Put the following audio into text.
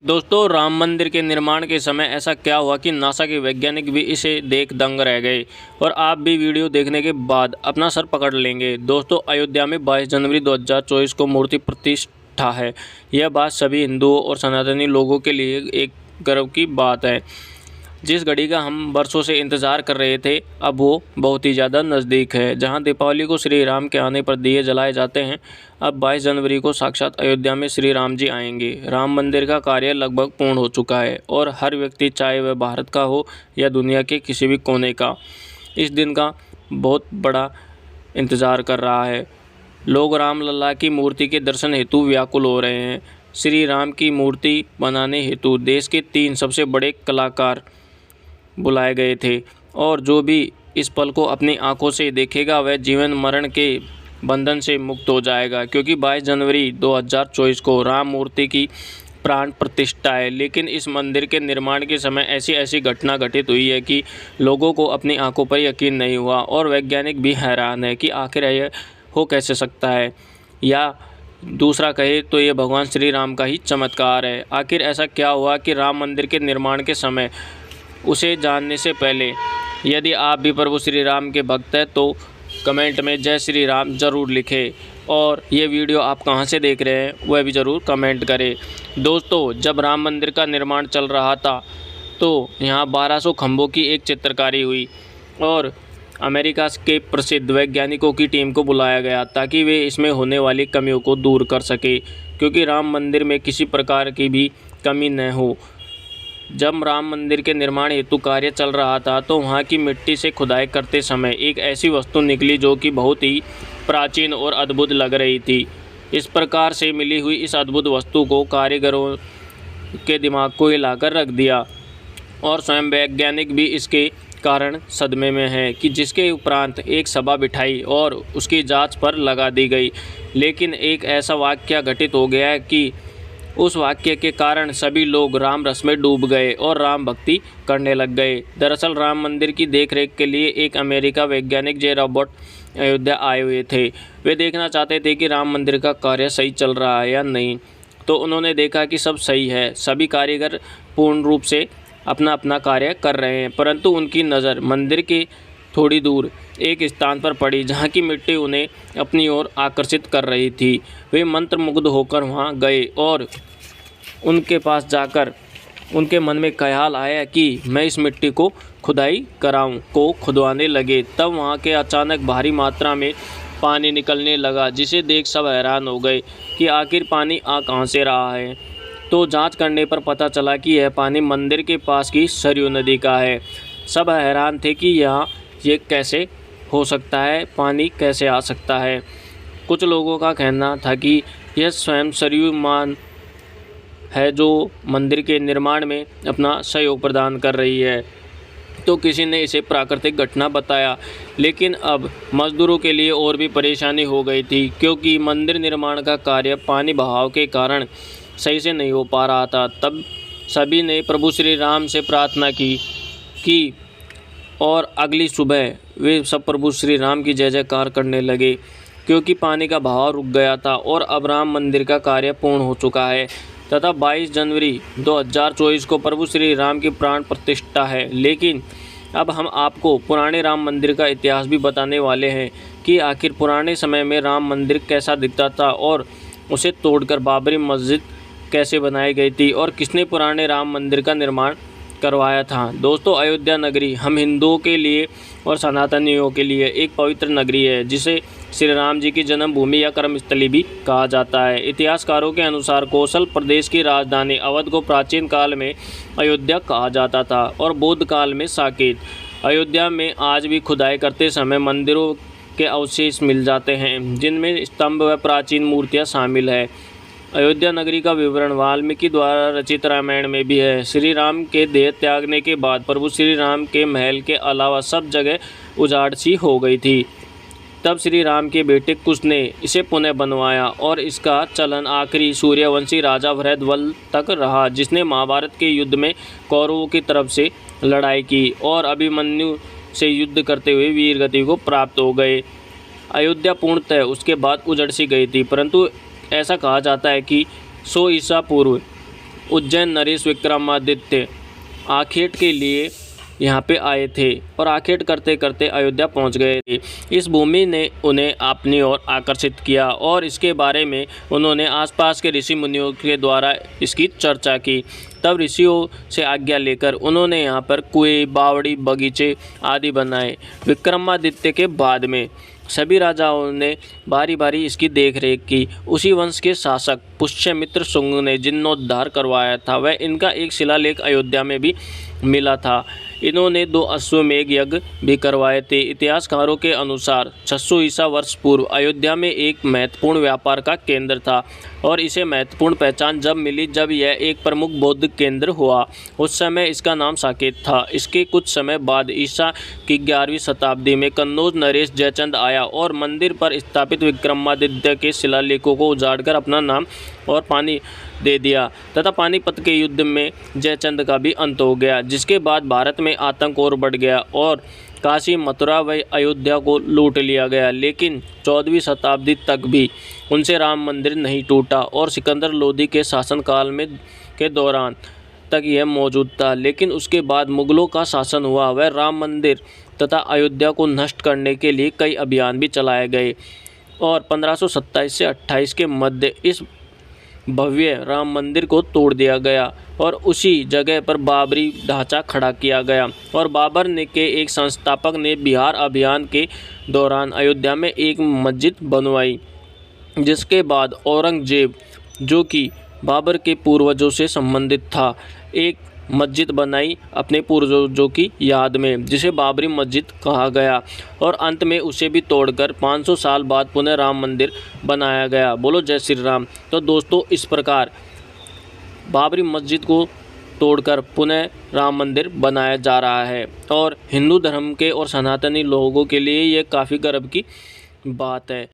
दोस्तों, राम मंदिर के निर्माण के समय ऐसा क्या हुआ कि नासा के वैज्ञानिक भी इसे देख दंग रह गए और आप भी वीडियो देखने के बाद अपना सर पकड़ लेंगे। दोस्तों, अयोध्या में 22 जनवरी 2024 को मूर्ति प्रतिष्ठा है। यह बात सभी हिंदुओं और सनातनी लोगों के लिए एक गर्व की बात है। जिस घड़ी का हम वर्षों से इंतज़ार कर रहे थे, अब वो बहुत ही ज़्यादा नज़दीक है। जहां दीपावली को श्री राम के आने पर दिए जलाए जाते हैं, अब 22 जनवरी को साक्षात अयोध्या में श्री राम जी आएंगे। राम मंदिर का कार्य लगभग पूर्ण हो चुका है और हर व्यक्ति, चाहे वह भारत का हो या दुनिया के किसी भी कोने का, इस दिन का बहुत बड़ा इंतज़ार कर रहा है। लोग रामलला की मूर्ति के दर्शन हेतु व्याकुल हो रहे हैं। श्री राम की मूर्ति बनाने हेतु देश के 3 सबसे बड़े कलाकार बुलाए गए थे और जो भी इस पल को अपनी आंखों से देखेगा वह जीवन मरण के बंधन से मुक्त हो जाएगा, क्योंकि 22 जनवरी 2024 को राम मूर्ति की प्राण प्रतिष्ठा है। लेकिन इस मंदिर के निर्माण के समय ऐसी घटना घटित हुई है कि लोगों को अपनी आंखों पर यकीन नहीं हुआ और वैज्ञानिक भी हैरान है कि आखिर यह हो कैसे सकता है, या दूसरा कहे तो ये भगवान श्री राम का ही चमत्कार है। आखिर ऐसा क्या हुआ कि राम मंदिर के निर्माण के समय, उसे जानने से पहले यदि आप भी प्रभु श्री राम के भक्त हैं तो कमेंट में जय श्री राम ज़रूर लिखें और ये वीडियो आप कहां से देख रहे हैं वह भी ज़रूर कमेंट करें। दोस्तों, जब राम मंदिर का निर्माण चल रहा था तो यहां 1200 खंभों की एक चित्रकारी हुई और अमेरिका के प्रसिद्ध वैज्ञानिकों की टीम को बुलाया गया ताकि वे इसमें होने वाली कमियों को दूर कर सके, क्योंकि राम मंदिर में किसी प्रकार की भी कमी न हो। जब राम मंदिर के निर्माण हेतु कार्य चल रहा था तो वहाँ की मिट्टी से खुदाई करते समय एक ऐसी वस्तु निकली जो कि बहुत ही प्राचीन और अद्भुत लग रही थी। इस प्रकार से मिली हुई इस अद्भुत वस्तु को कारीगरों के दिमाग को हिलाकर रख दिया और स्वयं वैज्ञानिक भी इसके कारण सदमे में हैं कि जिसके उपरांत एक सभा बिठाई और उसकी जांच पर लगा दी गई। लेकिन एक ऐसा वाकया घटित हो गया कि उस वाक्य के कारण सभी लोग राम रस में डूब गए और राम भक्ति करने लग गए। दरअसल राम मंदिर की देखरेख के लिए एक अमेरिका वैज्ञानिक जे रॉबर्ट अयोध्या आए हुए थे। वे देखना चाहते थे कि राम मंदिर का कार्य सही चल रहा है या नहीं। तो उन्होंने देखा कि सब सही है, सभी कारीगर पूर्ण रूप से अपना अपना कार्य कर रहे हैं, परंतु उनकी नज़र मंदिर के थोड़ी दूर एक स्थान पर पड़ी जहाँ की मिट्टी उन्हें अपनी ओर आकर्षित कर रही थी। वे मंत्रमुग्ध होकर वहाँ गए और उनके पास जाकर उनके मन में ख्याल आया कि मैं इस मिट्टी को खुदाई कराऊं। को खुदवाने लगे, तब वहाँ के अचानक भारी मात्रा में पानी निकलने लगा, जिसे देख सब हैरान हो गए कि आखिर पानी आ कहाँ से रहा है। तो जांच करने पर पता चला कि यह पानी मंदिर के पास की सरयू नदी का है। सब हैरान थे कि यहाँ ये कैसे हो सकता है, पानी कैसे आ सकता है। कुछ लोगों का कहना था कि यह स्वयं सरयू मान है जो मंदिर के निर्माण में अपना सहयोग प्रदान कर रही है। तो किसी ने इसे प्राकृतिक घटना बताया, लेकिन अब मजदूरों के लिए और भी परेशानी हो गई थी, क्योंकि मंदिर निर्माण का कार्य पानी बहाव के कारण सही से नहीं हो पा रहा था। तब सभी ने प्रभु श्री राम से प्रार्थना की और अगली सुबह वे सब प्रभु श्री राम की जय जयकार करने लगे, क्योंकि पानी का बहाव रुक गया था और अब राम मंदिर का कार्य पूर्ण हो चुका है तथा 22 जनवरी 2024 को प्रभु श्री राम की प्राण प्रतिष्ठा है। लेकिन अब हम आपको पुराने राम मंदिर का इतिहास भी बताने वाले हैं कि आखिर पुराने समय में राम मंदिर कैसा दिखता था और उसे तोड़कर बाबरी मस्जिद कैसे बनाई गई थी और किसने पुराने राम मंदिर का निर्माण करवाया था। दोस्तों, अयोध्या नगरी हम हिंदुओं के लिए और सनातनियों के लिए एक पवित्र नगरी है, जिसे श्री राम जी की जन्मभूमि या कर्मस्थली भी कहा जाता है। इतिहासकारों के अनुसार कौशल प्रदेश की राजधानी अवध को प्राचीन काल में अयोध्या कहा जाता था और बौद्ध काल में साकेत। अयोध्या में आज भी खुदाई करते समय मंदिरों के अवशेष मिल जाते हैं, जिनमें स्तंभ व प्राचीन मूर्तियाँ शामिल है। अयोध्या नगरी का विवरण वाल्मीकि द्वारा रचित रामायण में भी है। श्री राम के देह त्यागने के बाद प्रभु श्री राम के महल के अलावा सब जगह उजाड़ सी हो गई थी। तब श्री राम के बेटे कुश ने इसे पुनः बनवाया और इसका चलन आखिरी सूर्यवंशी राजा भरतवल तक रहा, जिसने महाभारत के युद्ध में कौरवों की तरफ से लड़ाई की और अभिमन्यु से युद्ध करते हुए वीर गति को प्राप्त हो गए। अयोध्या पूर्णतः उसके बाद उजड़ सी गई थी, परंतु ऐसा कहा जाता है कि 100 ईसा पूर्व उज्जैन नरेश विक्रमादित्य आखेट के लिए यहाँ पे आए थे और आखेट करते करते अयोध्या पहुँच गए थे। इस भूमि ने उन्हें अपनी ओर आकर्षित किया और इसके बारे में उन्होंने आसपास के ऋषि मुनियों के द्वारा इसकी चर्चा की। तब ऋषियों से आज्ञा लेकर उन्होंने यहाँ पर कुएं, बावड़ी, बगीचे आदि बनाए। विक्रमादित्य के बाद में सभी राजाओं ने बारी बारी इसकी देखरेख की। उसी वंश के शासक पुष्यमित्र शुंग ने जीर्णोद्धार करवाया था। वह इनका एक शिलालेख अयोध्या में भी मिला था। इन्होंने 2 अश्वमेध यज्ञ भी करवाए थे। इतिहासकारों के अनुसार 600 ईसा वर्ष पूर्व अयोध्या में एक महत्वपूर्ण व्यापार का केंद्र था और इसे महत्वपूर्ण पहचान जब मिली जब यह एक प्रमुख बौद्ध केंद्र हुआ। उस समय इसका नाम साकेत था। इसके कुछ समय बाद ईसा की 11वीं शताब्दी में कन्नौज नरेश जयचंद आया और मंदिर पर स्थापित विक्रमादित्य के शिलालेखों को उजाड़कर अपना नाम और पानी दे दिया तथा पानीपत के युद्ध में जयचंद का भी अंत हो गया, जिसके बाद भारत में आतंक और बढ़ गया और काशी, मथुरा व अयोध्या को लूट लिया गया। लेकिन 14वीं शताब्दी तक भी उनसे राम मंदिर नहीं टूटा और सिकंदर लोदी के शासनकाल में के दौरान तक यह मौजूद था। लेकिन उसके बाद मुगलों का शासन हुआ। वह राम मंदिर तथा अयोध्या को नष्ट करने के लिए कई अभियान भी चलाए गए और 1527 से 28 के मध्य इस भव्य राम मंदिर को तोड़ दिया गया और उसी जगह पर बाबरी ढांचा खड़ा किया गया। और बाबर ने के एक संस्थापक ने बिहार अभियान के दौरान अयोध्या में एक मस्जिद बनवाई, जिसके बाद औरंगजेब, जो कि बाबर के पूर्वजों से संबंधित था, एक मस्जिद बनाई अपने पूर्वजों की याद में, जिसे बाबरी मस्जिद कहा गया और अंत में उसे भी तोड़कर 500 साल बाद पुनः राम मंदिर बनाया गया। बोलो जय श्री राम। तो दोस्तों, इस प्रकार बाबरी मस्जिद को तोड़कर पुनः राम मंदिर बनाया जा रहा है और हिंदू धर्म के और सनातनी लोगों के लिए ये काफ़ी गर्व की बात है।